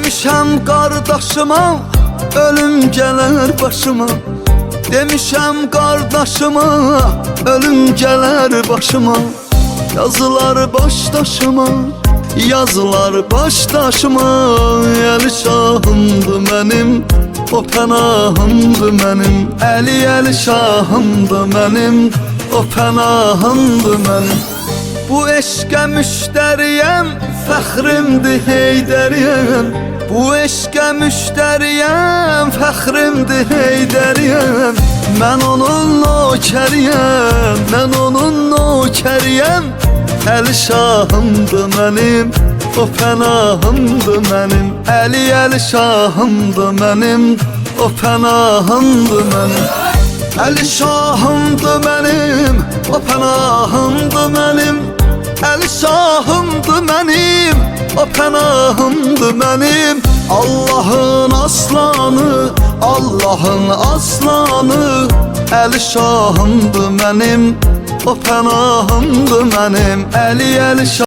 Demişəm qardaşıma, ölüm gələr başıma. Demişəm qardaşıma, ölüm gələr başıma. Yazılar başdaşıma, yazılar başdaşıma. Əli şahımdı mənim, o pənahımdı mənim. Əli şahımdı mənim, o pənahımdı mənim. Bu eşqə müştəriyəm, fəxrimdir Heydəriyəm. Bu eşqə müştəriyəm, fəxrimdir Heydəriyəm. Mən onun nökəriyəm, mən onun nökəriyəm. Əli şahımdı mənim, o pənahımdı mənim. Əli şahımdı mənim, o pənahımdı mənim. Əli şahımdı mənim, o pənahımdı mənim. Əli şahımdı mənim, o pənahımdı mənim. Allahın aslanı, Allahın aslanı. Əli şahımdı mənim, o pənahımdı mənim. Əli şahımdı.